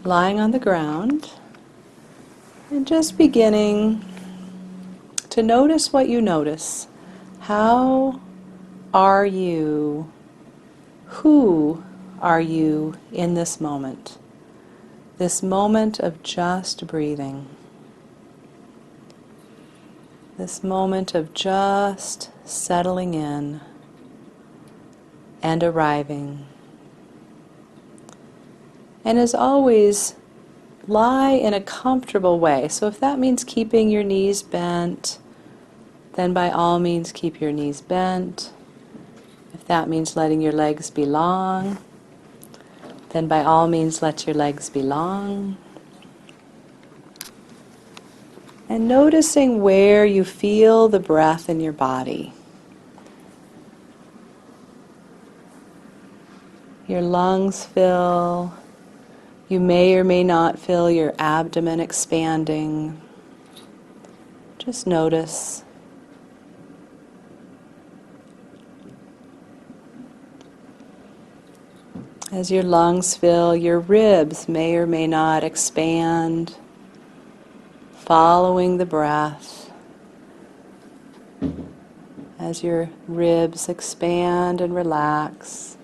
lying on the ground and just beginning to notice what you notice. How are you? Who are you in this moment? This moment of just breathing. This moment of just settling in and arriving. And as always, lie in a comfortable way. So if that means keeping your knees bent, then by all means keep your knees bent. If that means letting your legs be long, then by all means let your legs be long. And noticing where you feel the breath in your body. Your lungs fill. You may or may not feel your abdomen expanding. Just notice. As your lungs fill, your ribs may or may not expand, following the breath. As your ribs expand and relax,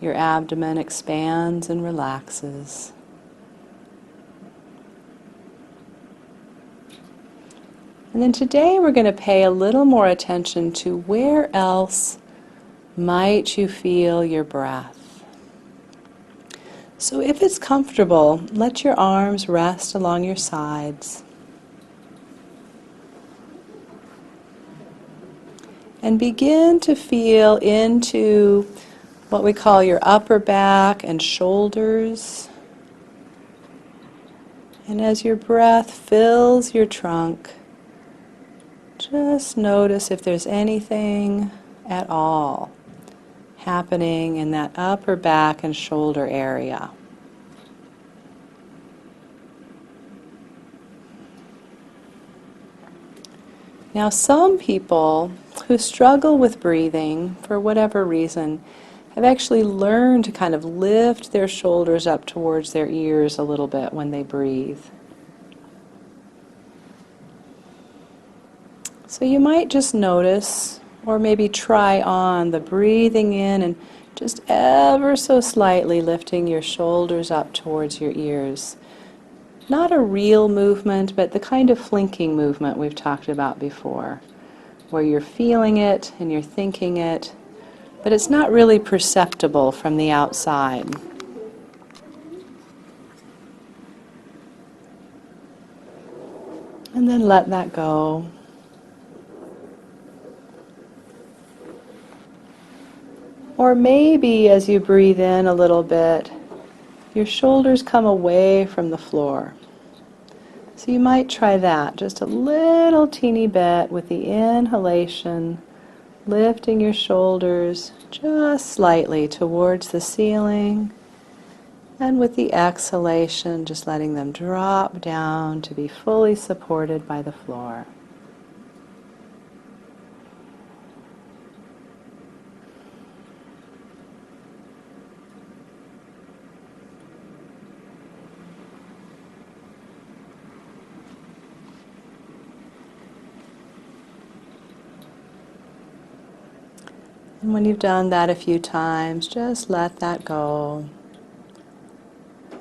your abdomen expands and relaxes. And then today we're going to pay a little more attention to where else might you feel your breath. So if it's comfortable, let your arms rest along your sides. And begin to feel into what we call your upper back and shoulders. And as your breath fills your trunk, just notice if there's anything at all happening in that upper back and shoulder area. Now, some people who struggle with breathing, for whatever reason, have actually learned to kind of lift their shoulders up towards their ears a little bit when they breathe. So you might just notice, or maybe try on the breathing in and just ever so slightly lifting your shoulders up towards your ears. Not a real movement, but the kind of flinking movement we've talked about before, where you're feeling it and you're thinking it, but it's not really perceptible from the outside. And then let that go. Or maybe as you breathe in a little bit, your shoulders come away from the floor. So you might try that just a little teeny bit with the inhalation, lifting your shoulders just slightly towards the ceiling, and with the exhalation, just letting them drop down to be fully supported by the floor. And when you've done that a few times, just let that go.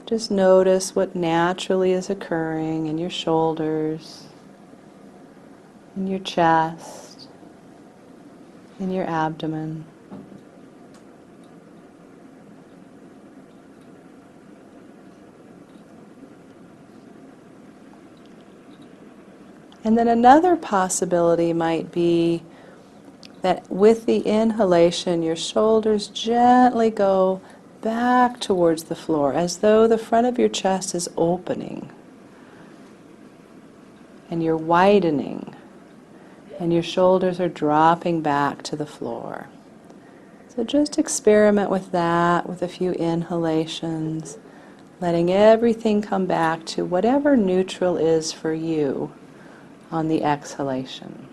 Just notice what naturally is occurring in your shoulders, in your chest, in your abdomen. And then another possibility might be that with the inhalation, your shoulders gently go back towards the floor, as though the front of your chest is opening. And you're widening, and your shoulders are dropping back to the floor. So just experiment with that with a few inhalations, letting everything come back to whatever neutral is for you on the exhalation.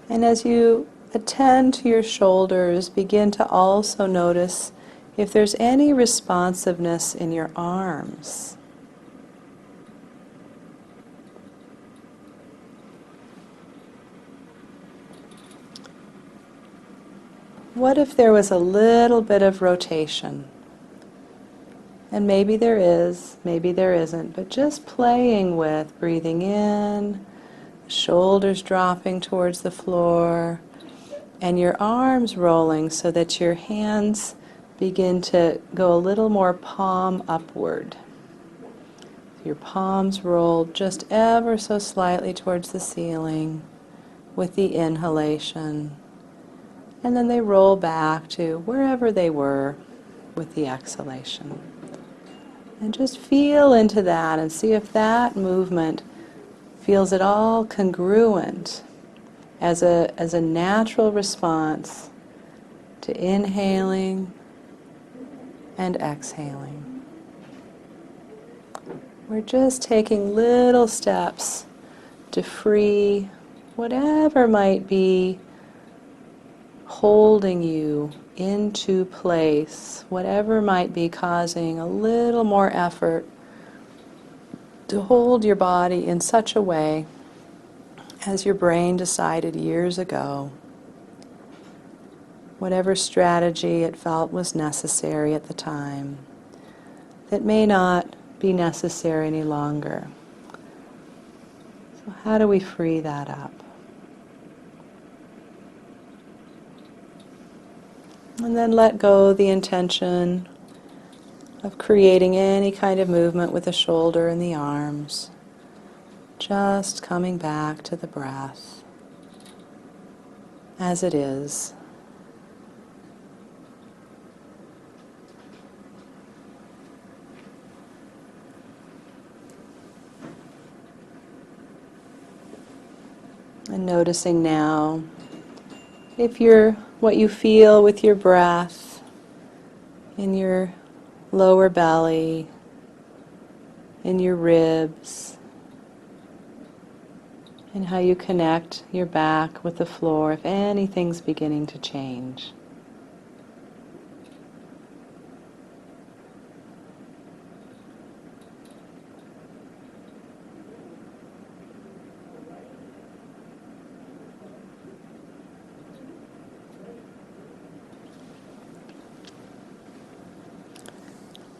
And as you attend to your shoulders, begin to also notice if there's any responsiveness in your arms. What if there was a little bit of rotation? And maybe there is, maybe there isn't, but just playing with breathing in, shoulders dropping towards the floor, and your arms rolling so that your hands begin to go a little more palm upward. Your palms roll just ever so slightly towards the ceiling with the inhalation, and then they roll back to wherever they were with the exhalation. And just feel into that and see if that movement feels at all congruent as a natural response to inhaling and exhaling. We're just taking little steps to free whatever might be holding you into place, whatever might be causing a little more effort to hold your body in such a way as your brain decided years ago. Whatever strategy it felt was necessary at the time, that may not be necessary any longer. So how do we free that up? And then let go the intention of creating any kind of movement with the shoulder and the arms. Just coming back to the breath as it is. And noticing now if what you feel with your breath in your lower belly, in your ribs, and how you connect your back with the floor, if anything's beginning to change.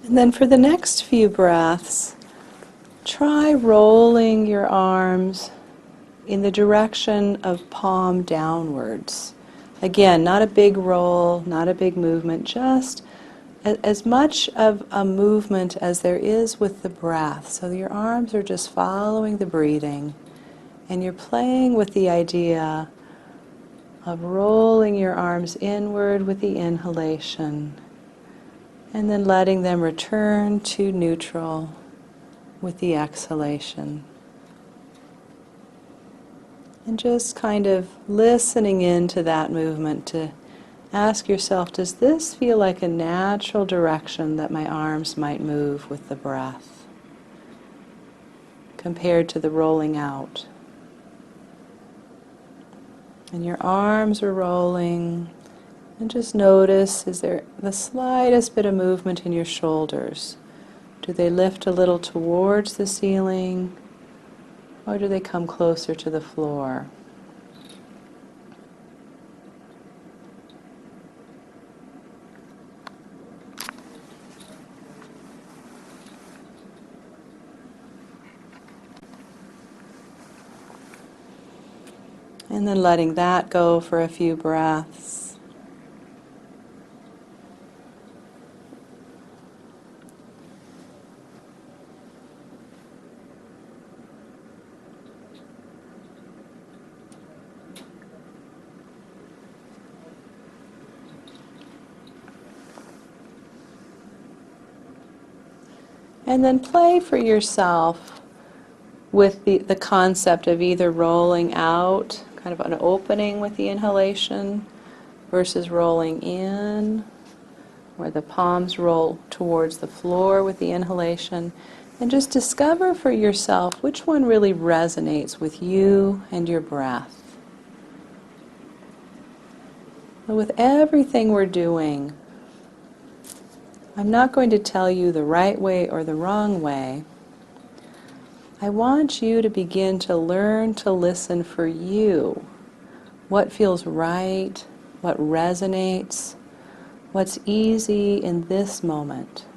And then for the next few breaths, try rolling your arms in the direction of palm downwards. Again, not a big roll, not a big movement, just as much of a movement as there is with the breath. So your arms are just following the breathing, and you're playing with the idea of rolling your arms inward with the inhalation, and then letting them return to neutral with the exhalation. And just kind of listening into that movement to ask yourself, does this feel like a natural direction that my arms might move with the breath compared to the rolling out? And your arms are rolling. And just notice, is there the slightest bit of movement in your shoulders? Do they lift a little towards the ceiling, or do they come closer to the floor? And then letting that go for a few breaths. And then play for yourself with the concept of either rolling out, kind of an opening with the inhalation, versus rolling in, where the palms roll towards the floor with the inhalation. And just discover for yourself which one really resonates with you and your breath. So with everything we're doing, I'm not going to tell you the right way or the wrong way. I want you to begin to learn to listen for you. What feels right, what resonates, what's easy in this moment.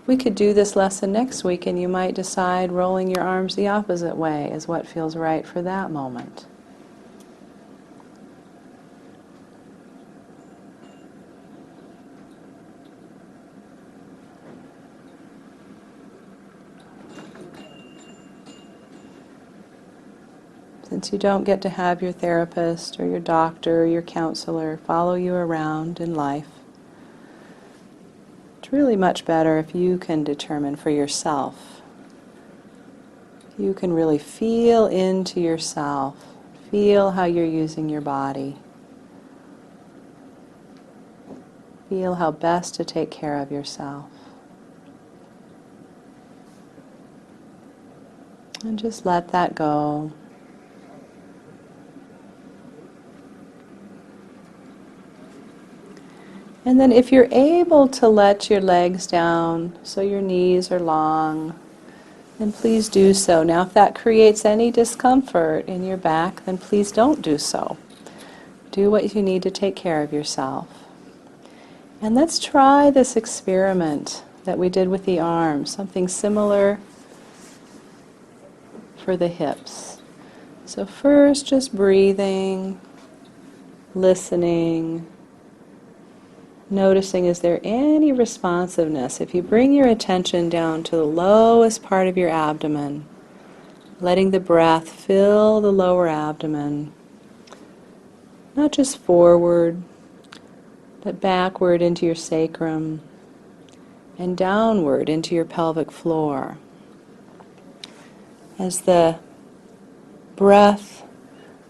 We could do this lesson next week and you might decide rolling your arms the opposite way is what feels right for that moment. Since you don't get to have your therapist or your doctor or your counselor follow you around in life, it's really much better if you can determine for yourself. You can really feel into yourself, feel how you're using your body, feel how best to take care of yourself. And just let that go. And then if you're able to let your legs down so your knees are long, then please do so. Now if that creates any discomfort in your back, then please don't do so. Do what you need to take care of yourself. And let's try this experiment that we did with the arms, something similar for the hips. So first just breathing, listening, noticing is there any responsiveness. If you bring your attention down to the lowest part of your abdomen, letting the breath fill the lower abdomen, not just forward, but backward into your sacrum and downward into your pelvic floor. As the breath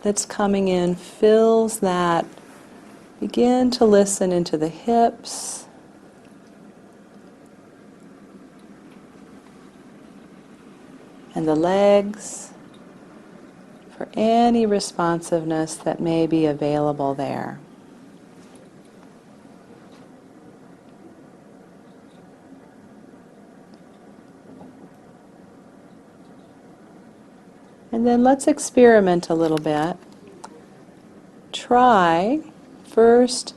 that's coming in fills that, begin to listen into the hips, and the legs for any responsiveness that may be available there. And then let's experiment a little bit. Try first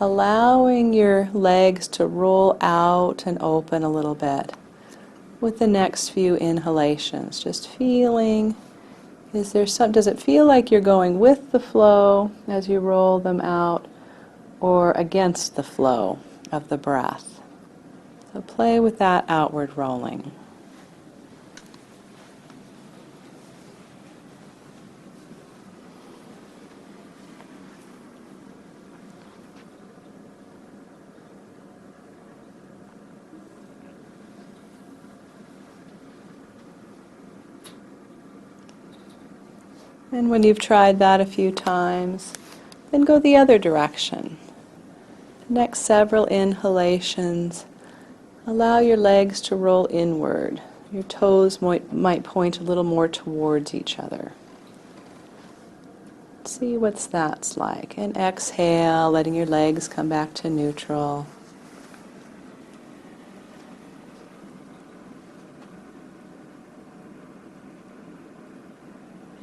allowing your legs to roll out and open a little bit with the next few inhalations. Just feeling, does it feel like you're going with the flow as you roll them out or against the flow of the breath? So play with that outward rolling. And when you've tried that a few times, then go the other direction. The next several inhalations, allow your legs to roll inward. Your toes might point a little more towards each other. See what that's like. And exhale, letting your legs come back to neutral.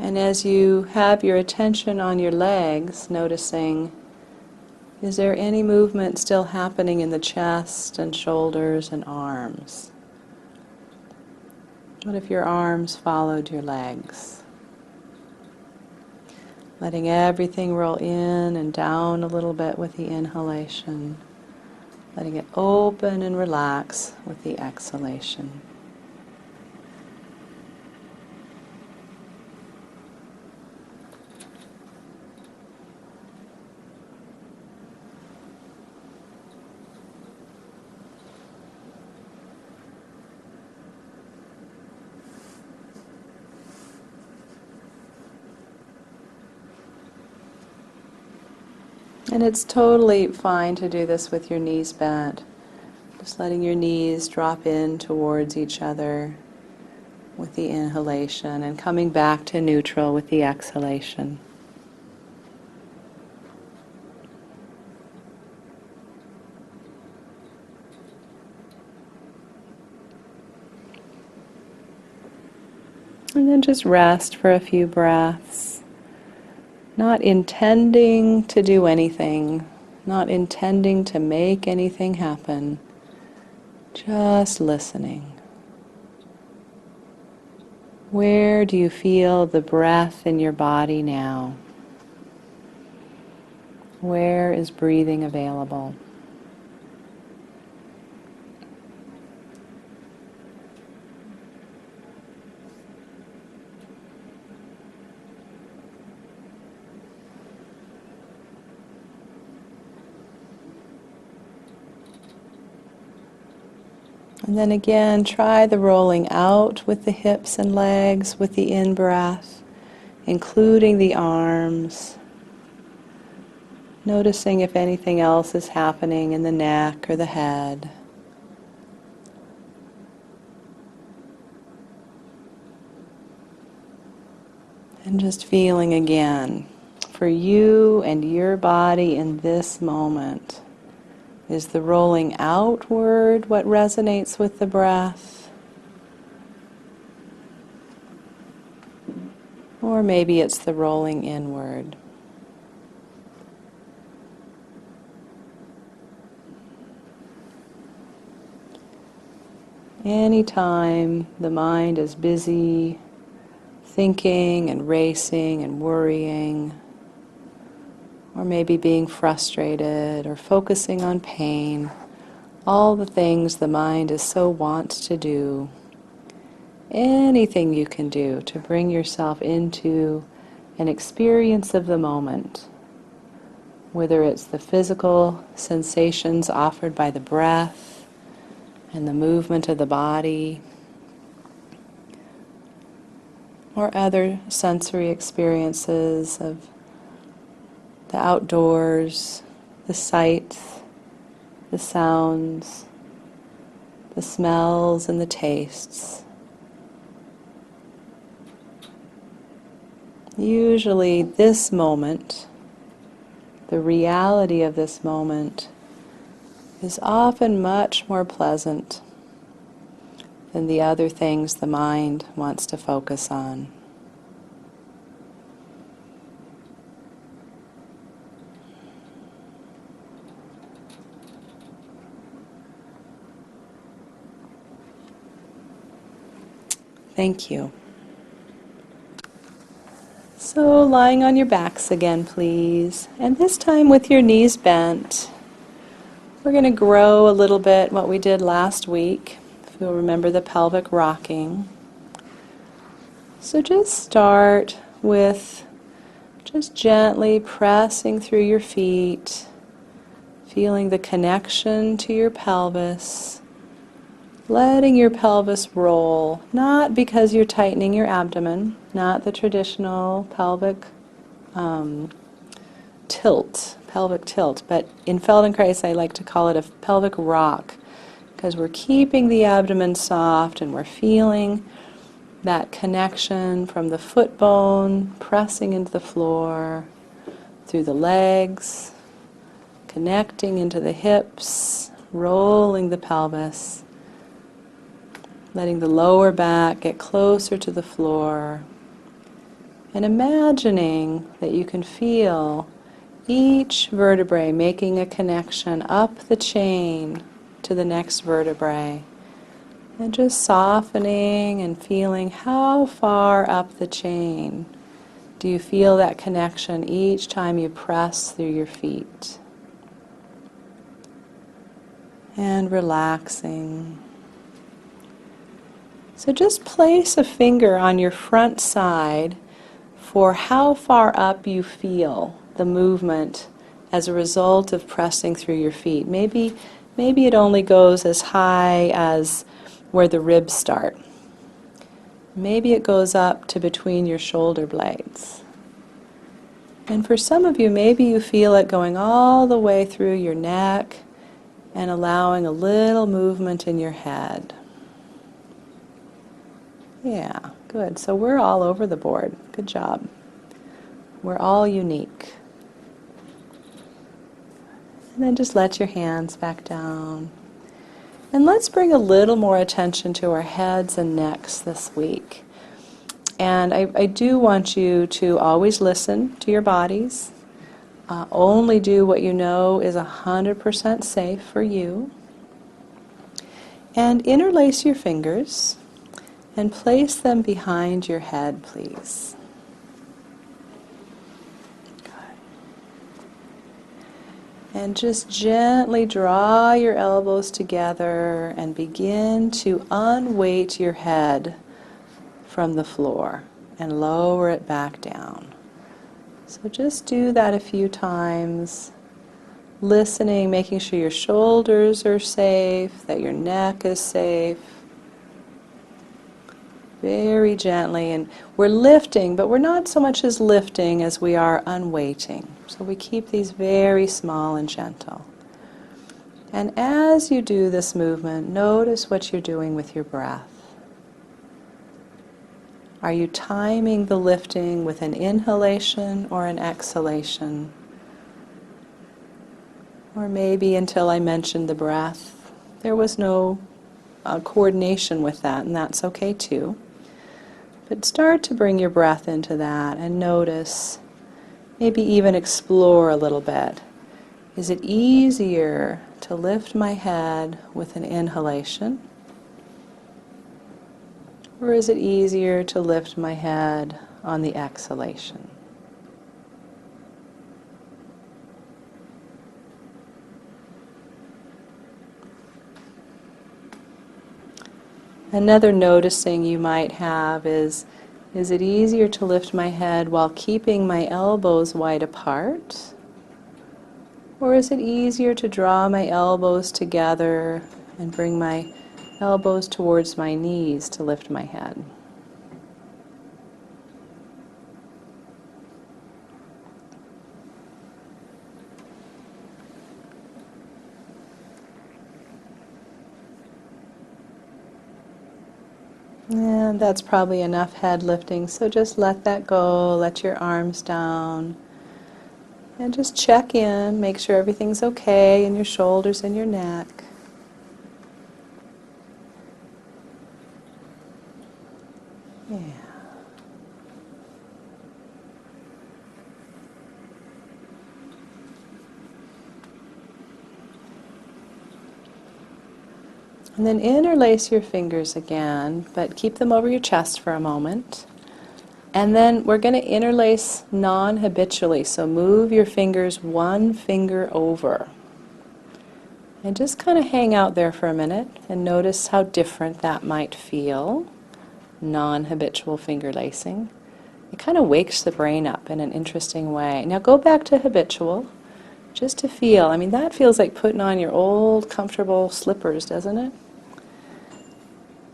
And as you have your attention on your legs, noticing, is there any movement still happening in the chest and shoulders and arms? What if your arms followed your legs? Letting everything roll in and down a little bit with the inhalation. Letting it open and relax with the exhalation. And it's totally fine to do this with your knees bent. Just letting your knees drop in towards each other with the inhalation and coming back to neutral with the exhalation. And then just rest for a few breaths, not intending to do anything, not intending to make anything happen, just listening. Where do you feel the breath in your body now? Where is breathing available? And then again, try the rolling out with the hips and legs with the in-breath, including the arms. Noticing if anything else is happening in the neck or the head. And just feeling again, for you and your body in this moment, is the rolling outward what resonates with the breath? Or maybe it's the rolling inward. Anytime the mind is busy thinking and racing and worrying, or maybe being frustrated or focusing on pain, all the things the mind is so wont to do, anything you can do to bring yourself into an experience of the moment, whether it's the physical sensations offered by the breath and the movement of the body, or other sensory experiences of the outdoors, the sights, the sounds, the smells and the tastes. Usually this moment, the reality of this moment, is often much more pleasant than the other things the mind wants to focus on. Thank you. So lying on your backs again, please. And this time with your knees bent. We're going to grow a little bit what we did last week. If you'll remember the pelvic rocking. So just start with just gently pressing through your feet, feeling the connection to your pelvis. Letting your pelvis roll, not because you're tightening your abdomen, not the traditional pelvic tilt, but in Feldenkrais I like to call it a pelvic rock, because we're keeping the abdomen soft and we're feeling that connection from the foot bone pressing into the floor, through the legs, connecting into the hips, rolling the pelvis. Letting the lower back get closer to the floor, and imagining that you can feel each vertebrae making a connection up the chain to the next vertebrae, and just softening and feeling how far up the chain do you feel that connection each time you press through your feet. And relaxing. So just place a finger on your front side for how far up you feel the movement as a result of pressing through your feet. Maybe it only goes as high as where the ribs start. Maybe it goes up to between your shoulder blades. And for some of you, maybe you feel it going all the way through your neck and allowing a little movement in your head. Yeah, good. So we're all over the board. Good job. We're all unique. And then just let your hands back down. And let's bring a little more attention to our heads and necks this week. And I do want you to always listen to your bodies. Only do what you know is 100% safe for you. And interlace your fingers and place them behind your head, please. And just gently draw your elbows together and begin to unweight your head from the floor and lower it back down. So just do that a few times, listening, making sure your shoulders are safe, that your neck is safe. Very gently, and we're lifting, but we're not so much as lifting as we are unweighting. So we keep these very small and gentle. And as you do this movement, notice what you're doing with your breath. Are you timing the lifting with an inhalation or an exhalation? Or maybe until I mentioned the breath, there was no coordination with that, and that's okay too. But start to bring your breath into that and notice, maybe even explore a little bit. Is it easier to lift my head with an inhalation? Or is it easier to lift my head on the exhalation? Another noticing you might have is it easier to lift my head while keeping my elbows wide apart? Or is it easier to draw my elbows together and bring my elbows towards my knees to lift my head? And that's probably enough head lifting, so just let that go, let your arms down, and just check in, make sure everything's okay in your shoulders and your neck. Yeah. And then interlace your fingers again, but keep them over your chest for a moment. And then we're going to interlace non-habitually, so move your fingers one finger over. And just kind of hang out there for a minute and notice how different that might feel, non-habitual finger lacing. It kind of wakes the brain up in an interesting way. Now go back to habitual, just to feel. I mean, that feels like putting on your old comfortable slippers, doesn't it?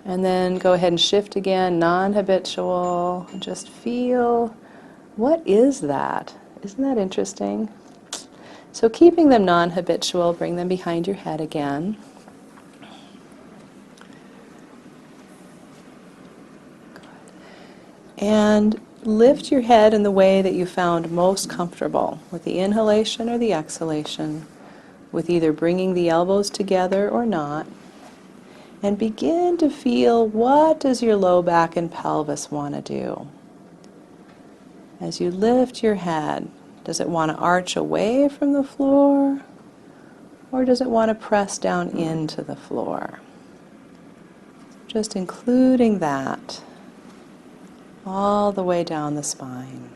And then go ahead and shift again, non-habitual. Just feel, what is that? Isn't that interesting? So keeping them non-habitual, bring them behind your head again. And lift your head in the way that you found most comfortable, with the inhalation or the exhalation, with either bringing the elbows together or not. And begin to feel, what does your low back and pelvis want to do? As you lift your head, does it want to arch away from the floor, or does it want to press down into the floor? Just including that all the way down the spine.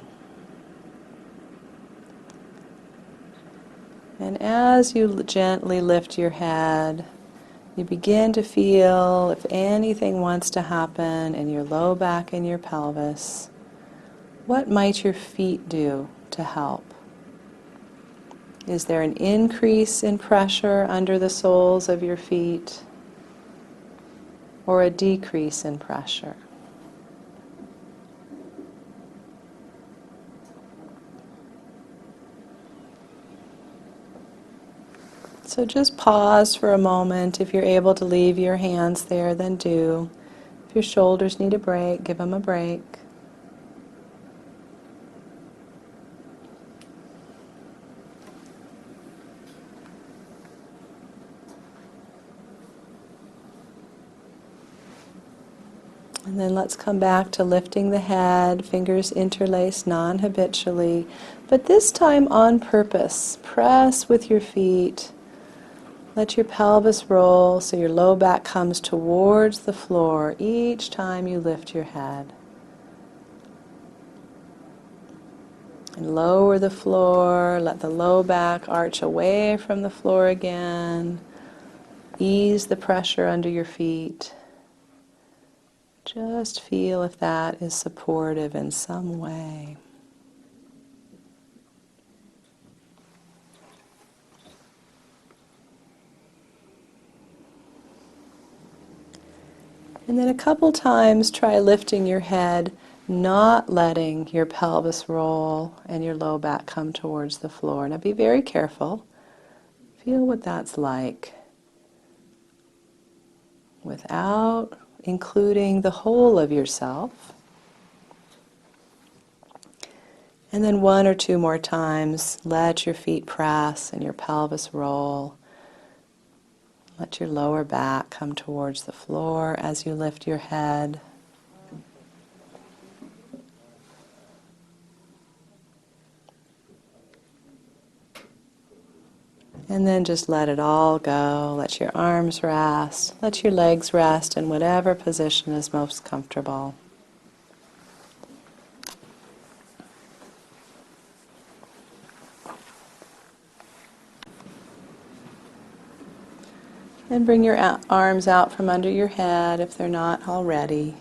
And as you gently lift your head, you begin to feel if anything wants to happen in your low back and your pelvis. What might your feet do to help? Is there an increase in pressure under the soles of your feet, or a decrease in pressure? So just pause for a moment. If you're able to leave your hands there, then do. If your shoulders need a break, give them a break. And then let's come back to lifting the head, fingers interlaced non-habitually, but this time on purpose. Press with your feet. Let your pelvis roll so your low back comes towards the floor each time you lift your head. And lower the floor, let the low back arch away from the floor again. Ease the pressure under your feet. Just feel if that is supportive in some way. And then a couple times try lifting your head, not letting your pelvis roll and your low back come towards the floor. Now be very careful. Feel what that's like without including the whole of yourself. And then one or two more times, let your feet press and your pelvis roll. Let your lower back come towards the floor as you lift your head. And then just let it all go. Let your arms rest. Let your legs rest in whatever position is most comfortable. And bring your arms out from under your head if they're not already.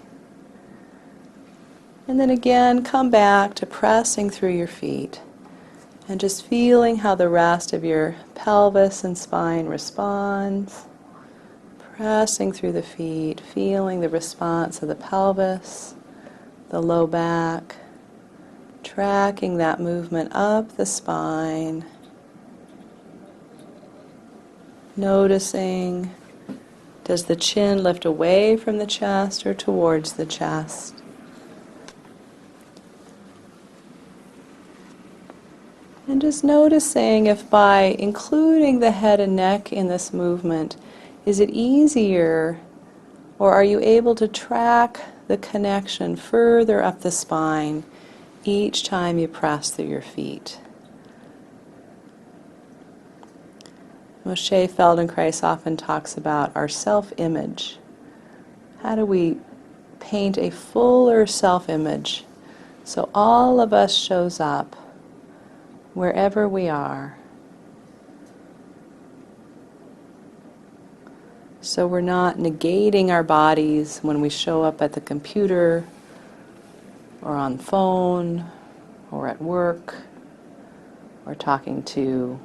And then again, come back to pressing through your feet. And just feeling how the rest of your pelvis and spine responds. Pressing through the feet, feeling the response of the pelvis, the low back, tracking that movement up the spine. Noticing, does the chin lift away from the chest or towards the chest? And just noticing if by including the head and neck in this movement, is it easier, or are you able to track the connection further up the spine each time you press through your feet? Moshe Feldenkrais often talks about our self-image. How do we paint a fuller self-image so all of us shows up wherever we are? So we're not negating our bodies when we show up at the computer or on the phone or at work or talking to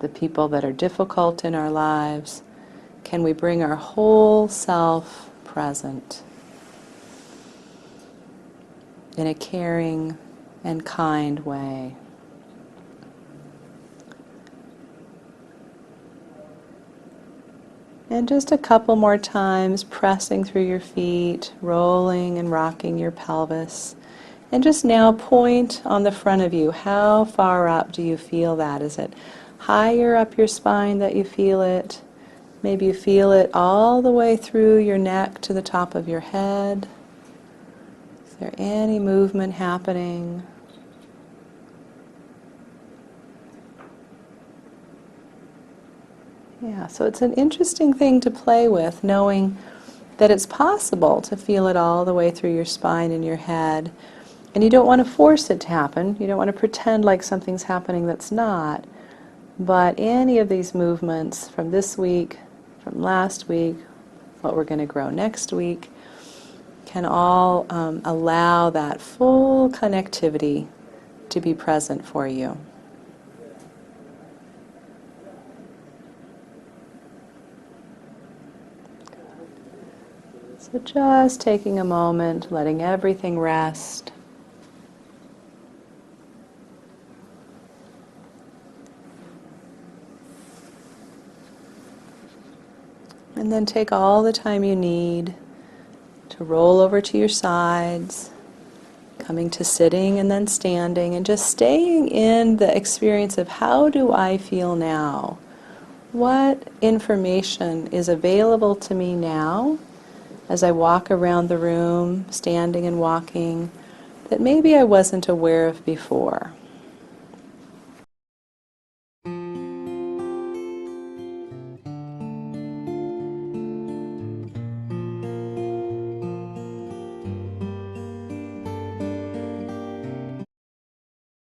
the people that are difficult in our lives. Can we bring our whole self present in a caring and kind way? And just a couple more times, pressing through your feet, rolling and rocking your pelvis. And just now point on the front of you. How far up do you feel that? Is it higher up your spine that you feel it? Maybe you feel it all the way through your neck to the top of your head. Is there any movement happening? Yeah, so it's an interesting thing to play with, knowing that it's possible to feel it all the way through your spine and your head. And you don't want to force it to happen. You don't want to pretend like something's happening that's not. But any of these movements from this week, from last week, what we're going to grow next week, can all allow that full connectivity to be present for you. So just taking a moment, letting everything rest. And then take all the time you need to roll over to your sides, coming to sitting and then standing, and just staying in the experience of how do I feel now? What information is available to me now as I walk around the room, standing and walking, that maybe I wasn't aware of before.